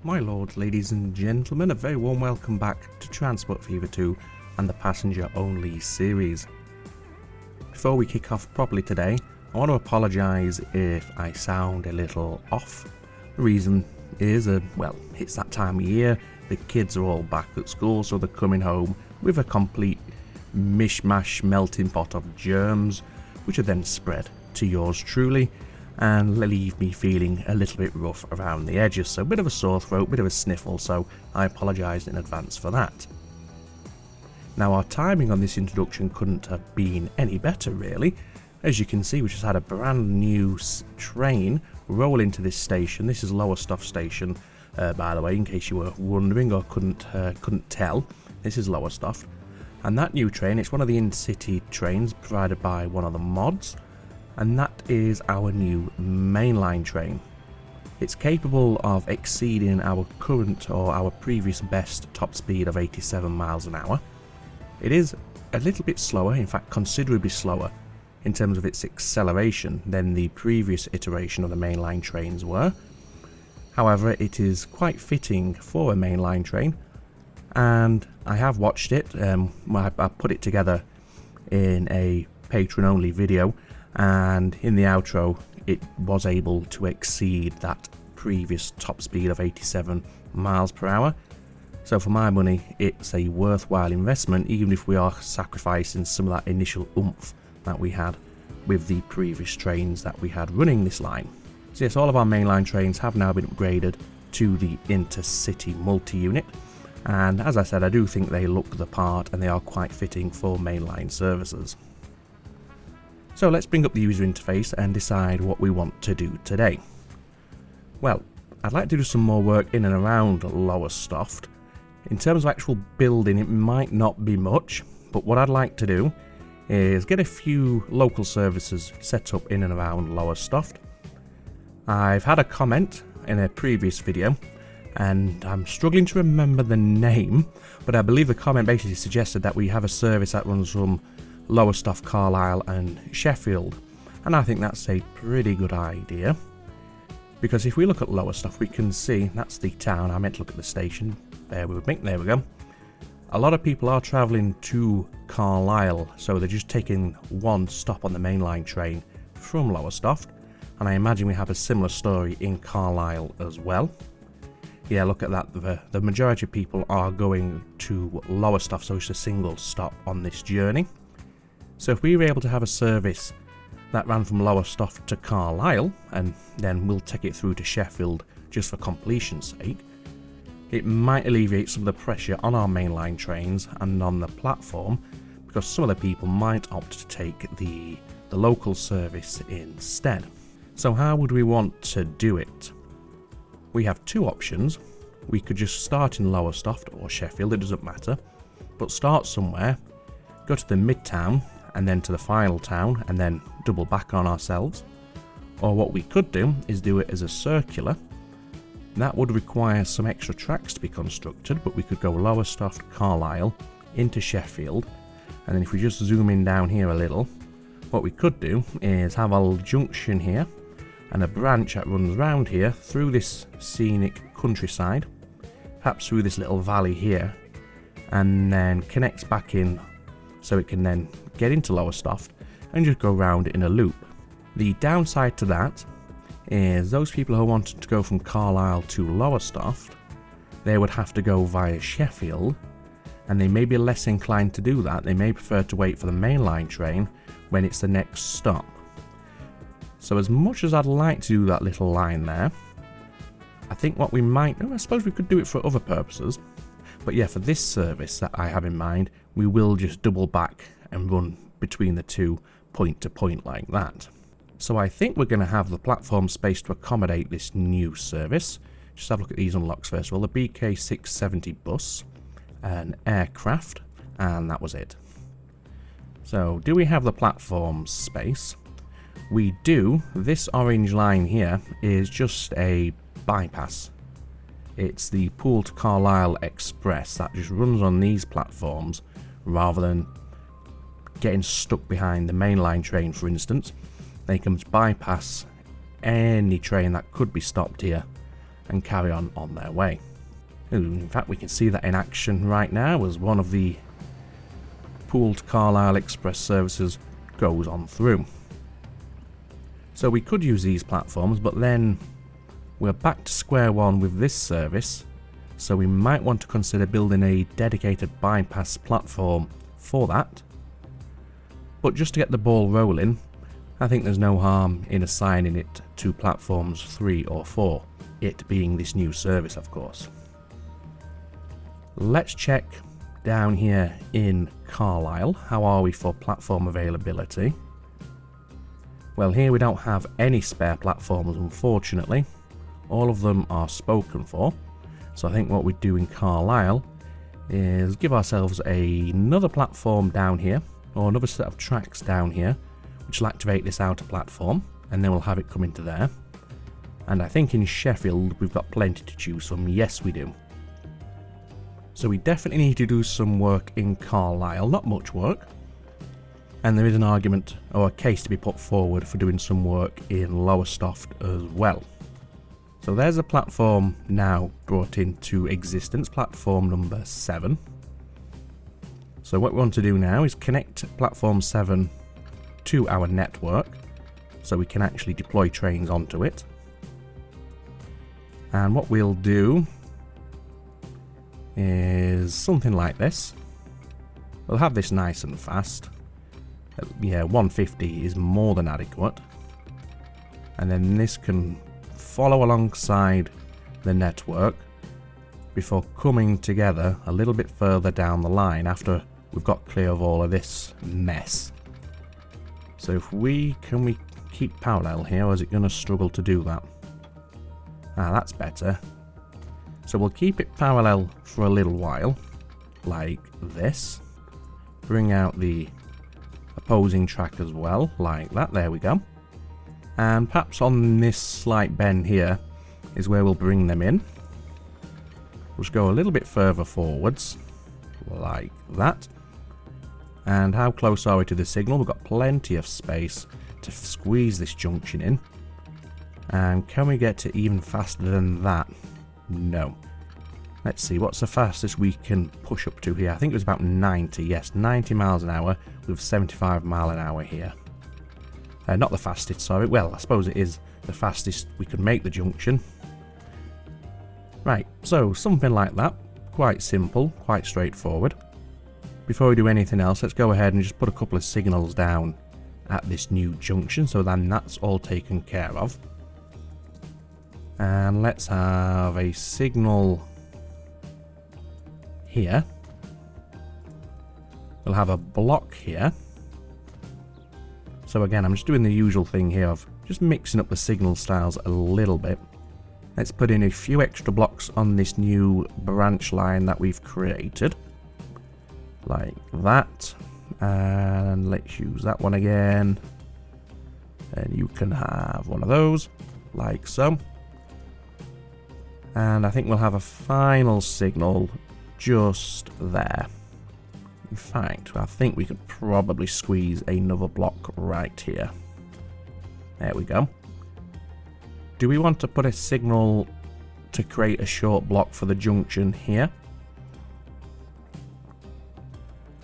My lords, ladies and gentlemen, a very warm welcome back to Transport Fever 2 and the Passenger Only series. Before we kick off properly today, I want to apologise if I sound a little off. The reason is, well, it's that time of year, the kids are all back at school, so they're coming home with a complete mishmash melting pot of germs, which are then spread to yours truly, and leave me feeling a little bit rough around the edges, so a bit of a sore throat, bit of a sniffle, so I apologise in advance for that. Now, our timing on this introduction couldn't have been any better really. As you can see, we just had a brand new train roll into this station. This is Lowestoft station, by the way, in case you were wondering or couldn't tell. This is Lowestoft, and that new train, it's one of the in-city trains provided by one of the mods, and that is our new mainline train. It's capable of exceeding our current or our previous best top speed of 87 miles an hour. It is a little bit slower, in fact considerably slower in terms of its acceleration than the previous iteration of the mainline trains were. However, it is quite fitting for a mainline train, and I have watched it. I put it together in a patron only video, and in the outro it was able to exceed that previous top speed of 87 miles per hour. So for my money, it's a worthwhile investment, even if we are sacrificing some of that initial oomph that we had with the previous trains that we had running this line. So yes, all of our mainline trains have now been upgraded to the intercity multi-unit, and as I said, I do think they look the part and they are quite fitting for mainline services. So let's bring up the user interface and decide what we want to do today. Well, I'd like to do some more work in and around Lowestoft. In terms of actual building, it might not be much, but what I'd like to do is get a few local services set up in and around Lowestoft. I've had a comment in a previous video, and I'm struggling to remember the name, but I believe the comment basically suggested that we have a service that runs from Lowestoft, Carlisle and Sheffield, and I think that's a pretty good idea, because if we look at Lowestoft, we can see that's the town. I meant to look at the station. There we go. A lot of people are travelling to Carlisle, so they're just taking one stop on the mainline train from Lowestoft, and I imagine we have a similar story in Carlisle as well. Yeah, look at that, the majority of people are going to Lowestoft, so it's a single stop on this journey. So if we were able to have a service that ran from Lowestoft to Carlisle, and then we'll take it through to Sheffield just for completion's sake, it might alleviate some of the pressure on our mainline trains and on the platform, because some of the people might opt to take the local service instead. So how would we want to do it? We have two options. We could just start in Lowestoft or Sheffield, it doesn't matter, but start somewhere, go to the midtown and then to the final town and then double back on ourselves. Or what we could do is do it as a circular. That would require some extra tracks to be constructed, but we could go Lowestoft, Carlisle into Sheffield, and then if we just zoom in down here a little, what we could do is have a little junction here and a branch that runs round here through this scenic countryside, perhaps through this little valley here, and then connects back in so it can then get into Lowestoft and just go round in a loop. The downside to that is those people who wanted to go from Carlisle to Lowestoft, they would have to go via Sheffield, and they may be less inclined to do that. They may prefer to wait for the mainline train when it's the next stop. So as much as I'd like to do that little line there, I think what we might, I suppose we could do it for other purposes, but yeah, for this service that I have in mind, we will just double back and run between the two point to point like that. So I think we're going to have the platform space to accommodate this new service. Just have a look at these unlocks first of all. The BK670 bus, an aircraft, and that was it. So do we have the platform space? We do. This orange line here is just a bypass. It's the Poole to Carlisle Express that just runs on these platforms rather than getting stuck behind the mainline train, for instance. They can bypass any train that could be stopped here and carry on their way. In fact, we can see that in action right now as one of the pooled Carlisle Express services goes on through. So we could use these platforms, but then we're back to square one with this service, so we might want to consider building a dedicated bypass platform for that. But just to get the ball rolling, I think there's no harm in assigning it to platforms 3 or 4, it being this new service, of course. Let's check down here in Carlisle. How are we for platform availability? Well, here we don't have any spare platforms, unfortunately. All of them are spoken for. So I think what we do in Carlisle is give ourselves another platform down here, or another set of tracks down here, which will activate this outer platform, and then we'll have it come into there. And I think in Sheffield we've got plenty to choose from. Yes, we do. So we definitely need to do some work in Carlisle, not much work. And there is an argument or a case to be put forward for doing some work in Lowestoft as well. So there's a platform now brought into existence, platform number 7. So what we want to do now is connect platform 7 to our network so we can actually deploy trains onto it. And what we'll do is something like this. We'll have this nice and fast. Yeah, 150 is more than adequate. And then this can follow alongside the network before coming together a little bit further down the line after we've got clear of all of this mess. So if can we keep parallel here, or is it going to struggle to do that? Ah, that's better. So we'll keep it parallel for a little while, like this. Bring out the opposing track as well, like that. There we go. And perhaps on this slight bend here is where we'll bring them in. We'll just go a little bit further forwards, like that. And how close are we to the signal? We've got plenty of space to squeeze this junction in. And can we get to even faster than that? No. Let's see, what's the fastest we can push up to here? I think it was about 90, yes, 90 miles an hour with 75 mile an hour here. Not the fastest, sorry. Well, I suppose it is the fastest we could make the junction. Right, so something like that. Quite simple, quite straightforward. Before we do anything else, let's go ahead and just put a couple of signals down at this new junction, so then that's all taken care of. And let's have a signal here. We'll have a block here. So again, I'm just doing the usual thing here of just mixing up the signal styles a little bit. Let's put in a few extra blocks on this new branch line that we've created. Like that. And let's use that one again. And you can have one of those, like so. And I think we'll have a final signal just there. In fact, I think we could probably squeeze another block right here. There we go. Do we want to put a signal to create a short block for the junction here?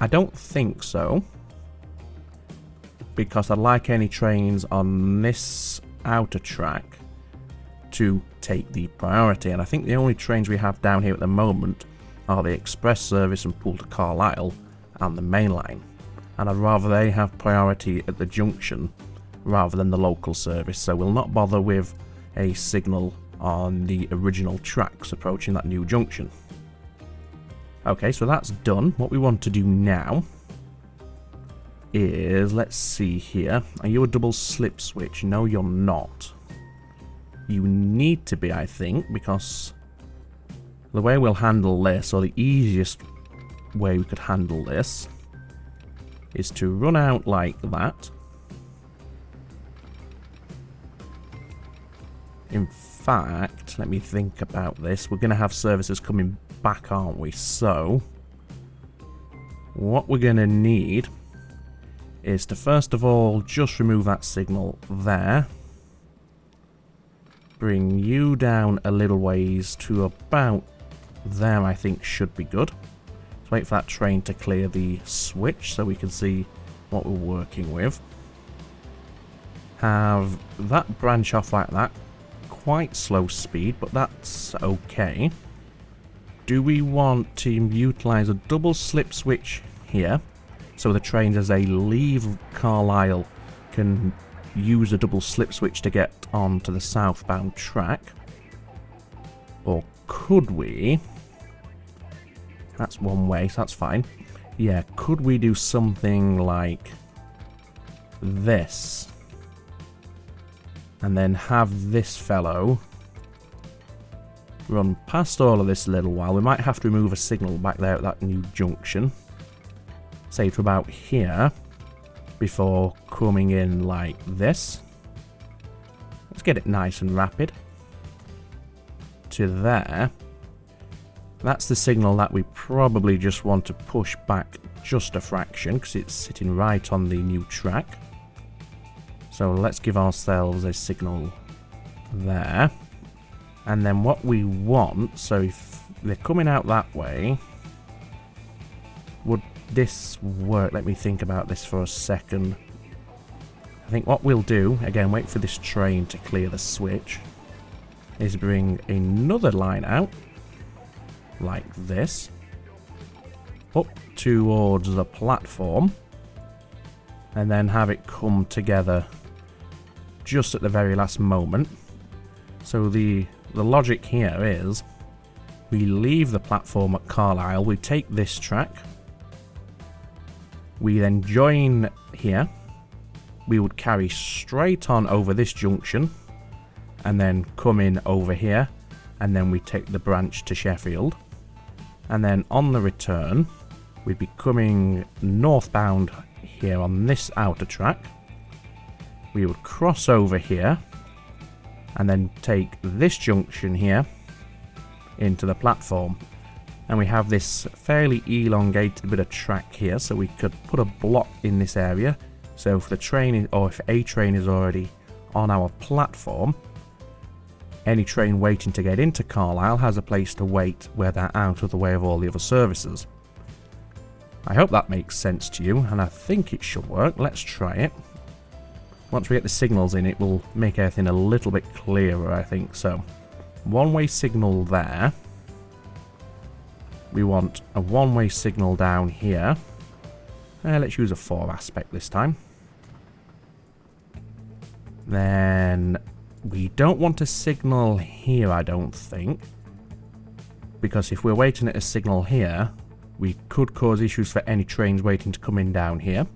I don't think so, because I'd like any trains on this outer track to take the priority, and I think the only trains we have down here at the moment are the express service and Poole to Carlisle and the main line, and I'd rather they have priority at the junction rather than the local service, so we'll not bother with a signal on the original tracks approaching that new junction. Okay, so that's done. What we want to do now is, let's see here, are you a double slip switch? No, you're not. You need to be, I think, because the way we'll handle this, or the easiest way we could handle this, is to run out like that. In fact, let me think about this. We're going to have services coming back, aren't we? So what we're going to need is to first of all just remove that signal there. bring you down a little ways to about there. I think should be good. Let's wait for that train to clear the switch so we can see what we're working with. Have that branch off like that. Quite slow speed, but that's okay. Do we want to utilize a double slip switch here so the trains as they leave Carlisle can use a double slip switch to get onto the southbound track? Or could we? That's one way, so that's fine. Yeah, could we do something like this? And then have this fellow run past all of this a little while. We might have to remove a signal back there at that new junction. Say to about here before coming in like this. Let's get it nice and rapid. To there. That's the signal that we probably just want to push back just a fraction because it's sitting right on the new track. So let's give ourselves a signal there. And then what we want, so if they're coming out that way, would this work? Let me think about this for a second. I think what we'll do, again, wait for this train to clear the switch, is bring another line out, like this, up towards the platform, and then have it come together just at the very last moment. So the logic here is we leave the platform at Carlisle, we take this track, we then join here, we would carry straight on over this junction and then come in over here, and then we take the branch to Sheffield, and then on the return we'd be coming northbound here on this outer track. We would cross over here and then take this junction here into the platform, and we have this fairly elongated bit of track here, so we could put a block in this area, so if the train is, or if a train is already on our platform, any train waiting to get into Carlisle has a place to wait where they're out of the way of all the other services. I hope that makes sense to you, and I think it should work. Let's try it. Once we get the signals in, it will make everything a little bit clearer, I think. So, one-way signal there. We want a one-way signal down here. Let's use a 4 aspect this time. Then we don't want a signal here, I don't think. Because if we're waiting at a signal here, we could cause issues for any trains waiting to come in down here.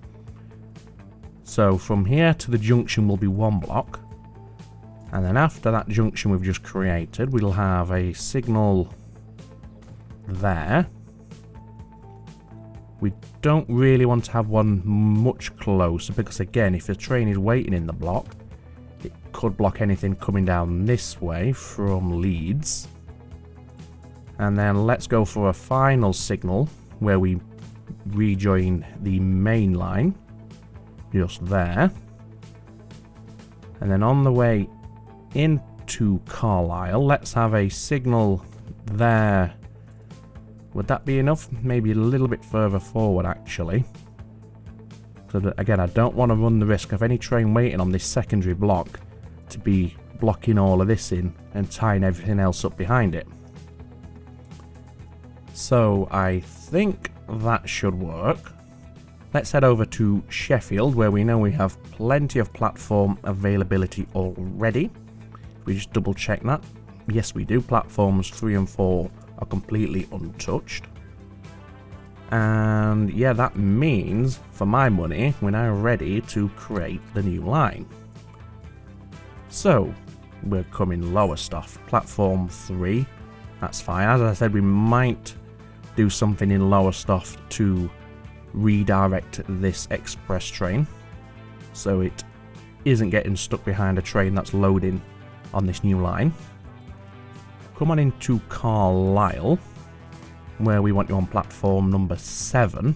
So from here to the junction will be one block, and then after that junction we've just created, we'll have a signal there. We don't really want to have one much closer because, again, if the train is waiting in the block, it could block anything coming down this way from Leeds. And then let's go for a final signal where we rejoin the main line. Just there. And then on the way into Carlisle, let's have a signal there. Would that be enough? Maybe a little bit further forward, actually. So that, again, I don't want to run the risk of any train waiting on this secondary block to be blocking all of this in and tying everything else up behind it. So I think that should work. Let's head over to Sheffield, where we know we have plenty of platform availability already. We just double check that. Yes, we do. Platforms 3 and 4 are completely untouched. And yeah, that means, for my money, we're now ready to create the new line. So, we're coming Lowestoft. Platform 3, that's fine. As I said, we might do something in Lowestoft to redirect this express train so it isn't getting stuck behind a train that's loading on this new line. Come on into Carlisle, where we want you on platform number 7.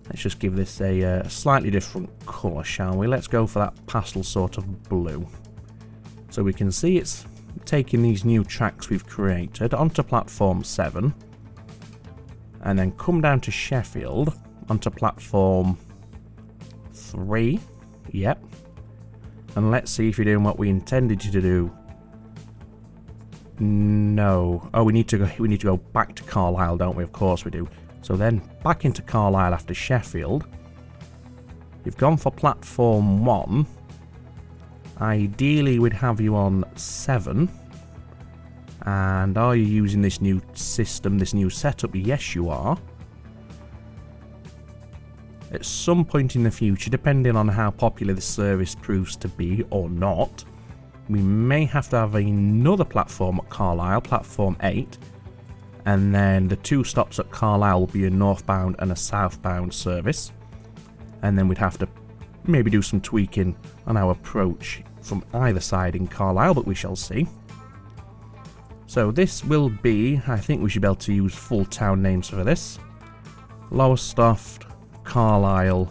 Let's just give this a slightly different colour, shall we? Let's go for that pastel sort of blue. So we can see it's taking these new tracks we've created onto platform 7 and then come down to Sheffield onto platform 3. Yep. And let's see if you're doing what we intended you to do. No. Oh, we need to go back to Carlisle, don't we? Of course we do. So then back into Carlisle after Sheffield. You've gone for platform 1. Ideally we'd have you on 7. And are you using this new system, this new setup? Yes, you are. At some point in the future, depending on how popular the service proves to be or not, we may have to have another platform at Carlisle, platform 8, and then the 2 stops at Carlisle will be a northbound and a southbound service, and then we'd have to maybe do some tweaking on our approach from either side in Carlisle, but we shall see. So this will be, I think we should be able to use full town names for this: Lowestoft, Carlisle,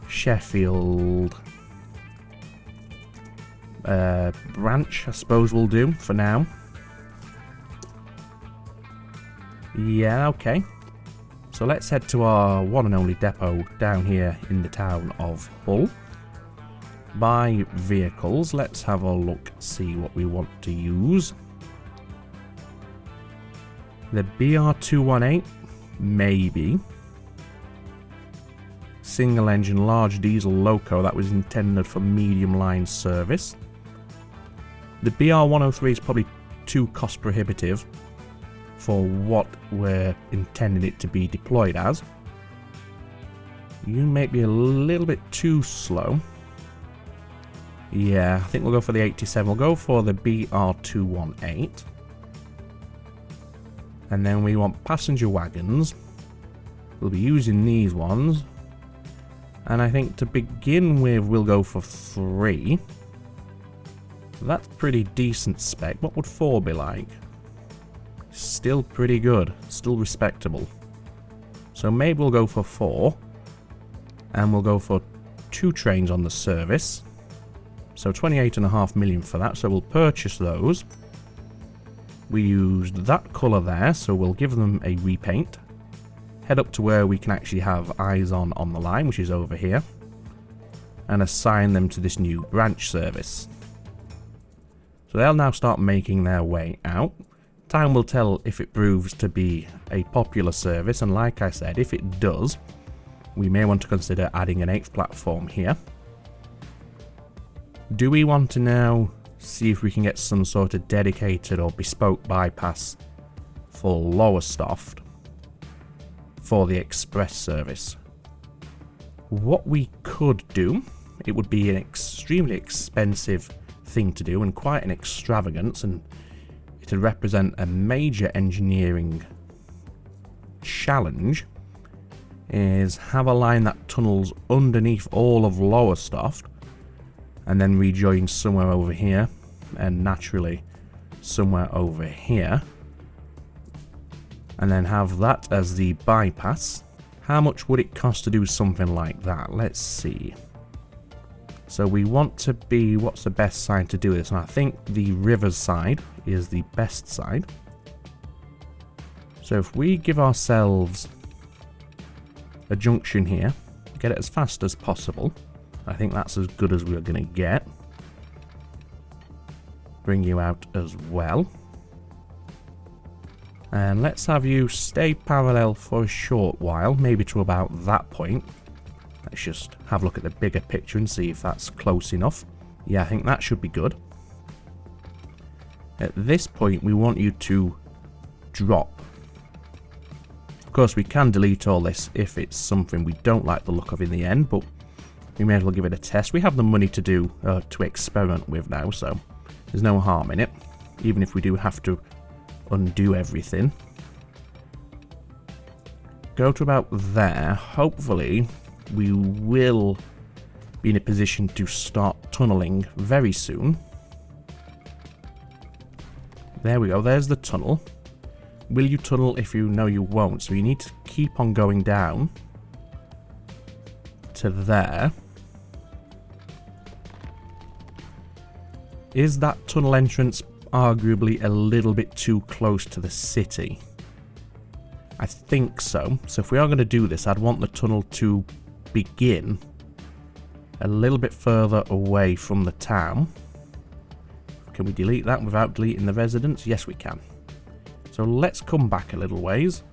Sheffield, branch I suppose we'll do for now. Yeah, okay. So let's head to our one and only depot down here in the town of Hull. Buy vehicles, let's have a look, see what we want to use. The BR218, maybe. Single engine large diesel loco, that was intended for medium line service. The BR103 is probably too cost prohibitive for what we're intending it to be deployed as. You may be a little bit too slow. Yeah, I think we'll go for the 87. We'll go for the BR218. And then we want passenger wagons. We'll be using these ones. And I think to begin with, we'll go for 3. That's pretty decent spec. What would 4 be like? Still pretty good. Still respectable. So maybe we'll go for 4. And we'll go for 2 trains on the service. So 28.5 million for that. So we'll purchase those. We used that colour there, so we'll give them a repaint. Head up to where we can actually have eyes on the line, which is over here, and assign them to this new branch service. So they'll now start making their way out. Time will tell if it proves to be a popular service, and like I said, if it does, we may want to consider adding an 8th platform here. Do we want to now see if we can get some sort of dedicated or bespoke bypass for Lowestoft for the express service? What we could do, it would be an extremely expensive thing to do and quite an extravagance, and it would represent a major engineering challenge, is have a line that tunnels underneath all of Lowestoft and then rejoins somewhere over here and naturally somewhere over here, and then have that as the bypass. How much would it cost to do something like that? Let's see. So we want to be, what's the best side to do this? And I think the rivers side is the best side. So if we give ourselves a junction here, get it as fast as possible. I think that's as good as we're going to get. Bring you out as well. And let's have you stay parallel for a short while, maybe to about that point. Let's just have a look at the bigger picture and see if that's close enough. Yeah, I think that should be good. At this point, we want you to drop. Of course, we can delete all this if it's something we don't like the look of in the end, but we may as well give it a test. We have the money to do, to experiment with now, so there's no harm in it, even if we do have to undo everything. Go to about there. Hopefully we will be in a position to start tunneling very soon. There we go, there's the tunnel. Will you tunnel? If you know, you won't, so you need to keep on going down to there. Is that tunnel entrance arguably a little bit too close to the city? I think so. So if we are going to do this, I'd want the tunnel to begin a little bit further away from the town. Can we delete that without deleting the residents? Yes, we can. So let's come back a little ways.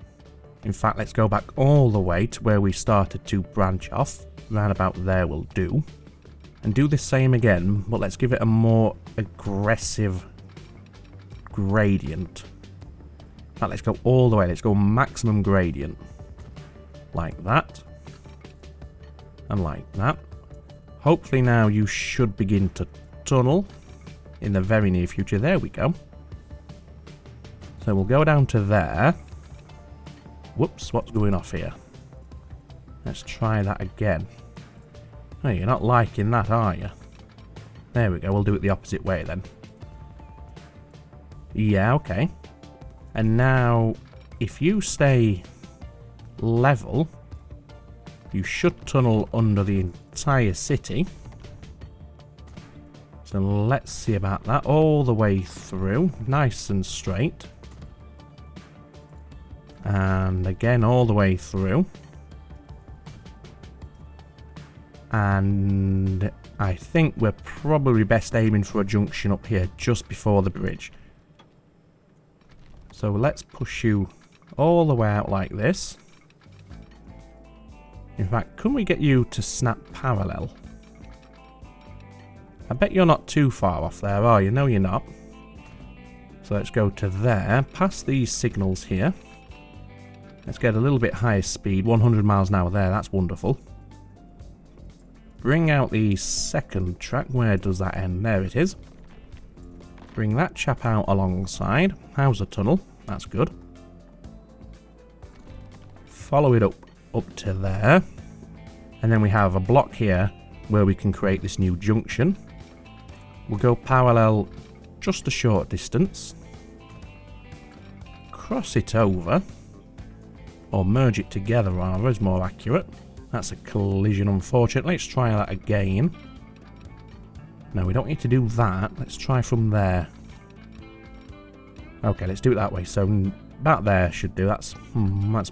In fact, let's go back all the way to where we started to branch off. Round about there will do. And do the same again, but let's give it a more aggressive gradient. Now let's go all the way. Let's go maximum gradient. Like that. And like that. Hopefully now you should begin to tunnel in the very near future. There we go. So we'll go down to there. Whoops, what's going off here? Let's try that again. Oh, you're not liking that, are you? There we go, we'll do it the opposite way then. Yeah, okay. And now, if you stay level, you should tunnel under the entire city. So let's see about that. All the way through, nice and straight. And again, all the way through. And I think we're probably best aiming for a junction up here just before the bridge. So let's push you all the way out like this. In fact, can we get you to snap parallel? I bet you're not too far off there, are you? No, you're not. So let's go to there, past these signals here. Let's get a little bit higher speed, 100 miles an hour there, that's wonderful. Bring out the second track. Where does that end? There it is. Bring that chap out alongside. How's the tunnel? That's good. Follow it up to there. And then we have a block here where we can create this new junction. We'll go parallel just a short distance. Cross it over. Or merge it together rather is more accurate. That's a collision, unfortunately. Let's try that again. No, we don't need to do that. Let's try from there. Okay, let's do it that way. So about there should do. That's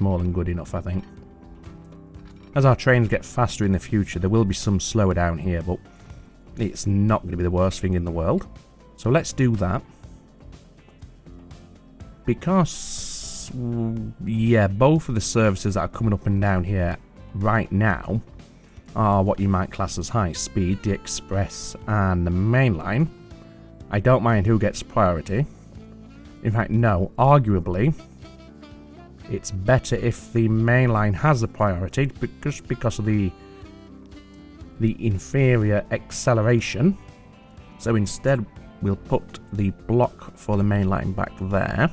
more than good enough, I think. As our trains get faster in the future, there will be some slower down here, but it's not going to be the worst thing in the world. So let's do that. Because, yeah, both of the services that are coming up and down here right now are what you might class as high speed, the express and the main line. I don't mind who gets priority. In fact, no, arguably it's better if the main line has the priority because of the inferior acceleration. So instead we'll put the block for the main line back there.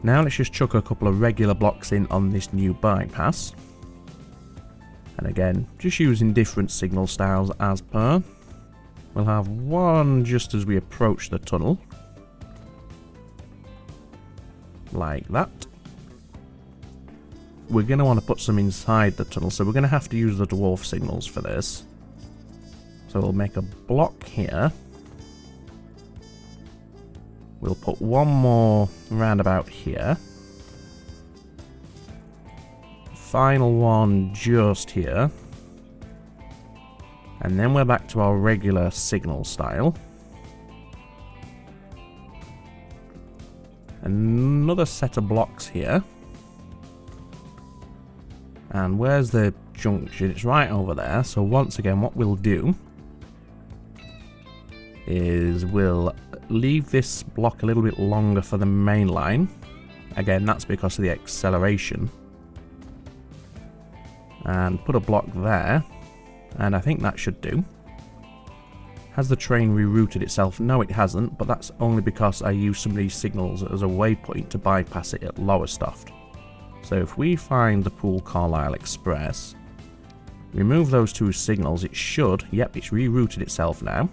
Now let's just chuck a couple of regular blocks in on this new bypass. And again, just using different signal styles as per. We'll have one just as we approach the tunnel. Like that. We're going to want to put some inside the tunnel, so we're going to have to use the dwarf signals for this. So we'll make a block here. We'll put one more roundabout here. Final one just here. And then we're back to our regular signal style. Another set of blocks here. And where's the junction? It's right over there. So once again, what we'll do is we'll leave this block a little bit longer for the main line. Again, that's because of the acceleration. And put a block there. And I think that should do. Has the train rerouted itself? No, it hasn't, but that's only because I used some of these signals as a waypoint to bypass it at Lowestoft. So if we find the Poole Carlisle Express, remove those two signals, it should, yep, it's rerouted itself now.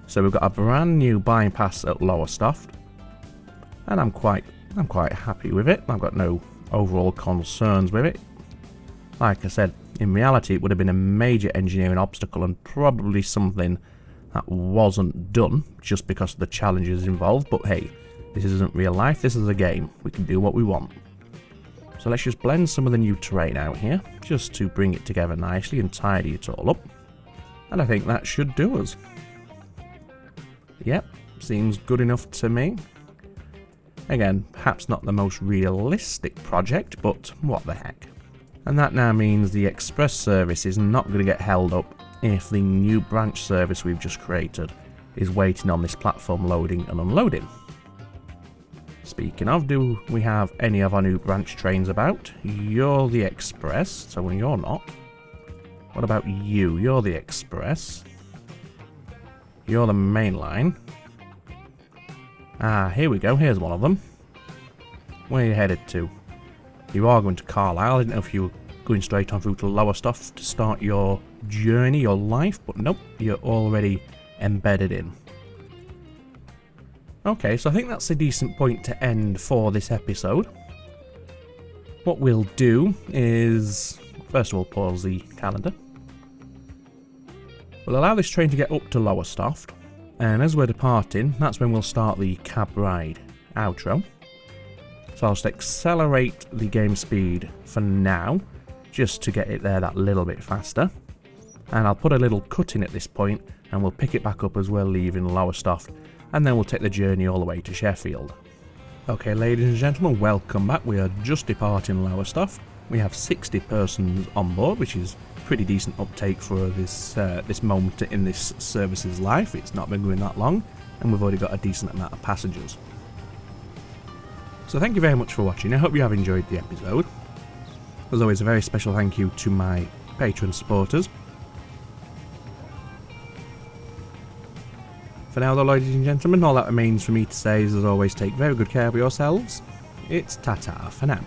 So we've got a brand new bypass at Lowestoft, and I'm quite happy with it. I've got no overall concerns with it. Like I said, in reality it would have been a major engineering obstacle and probably something That wasn't done just because of the challenges involved, but hey, this isn't real life, this is a game. We can do what we want. So let's just blend some of the new terrain out here, just to bring it together nicely and tidy it all up. And I think that should do us. Yep, seems good enough to me. Again, perhaps not the most realistic project, but what the heck. And that now means the express service is not going to get held up if the new branch service we've just created is waiting on this platform loading and unloading. Speaking of, do we have any of our new branch trains about? You're the express, so when you're not. What about you? You're the express. You're the main line. Ah, here we go, here's one of them. Where are you headed to? You are going to Carlisle. I didn't know if you were going straight on through to Lowestoft to start your journey, your life, but nope, you're already embedded in. Okay, so I think that's a decent point to end for this episode. What we'll do is, first of all, pause the calendar. We'll allow this train to get up to Lowestoft, and as we're departing, that's when we'll start the cab ride outro. So I'll just accelerate the game speed for now, just to get it there that little bit faster. And I'll put a little cut in at this point, and we'll pick it back up as we're leaving Lowestoft, and then we'll take the journey all the way to Sheffield. Okay, ladies and gentlemen, welcome back. We are just departing Lowestoft. We have 60 persons on board, which is pretty decent uptake for this moment in this service's life. It's not been going that long, and we've already got a decent amount of passengers. So thank you very much for watching. I hope you have enjoyed the episode. As always, a very special thank you to my Patreon supporters. For now though, ladies and gentlemen, all that remains for me to say is, as always, take very good care of yourselves. It's ta-ta for now.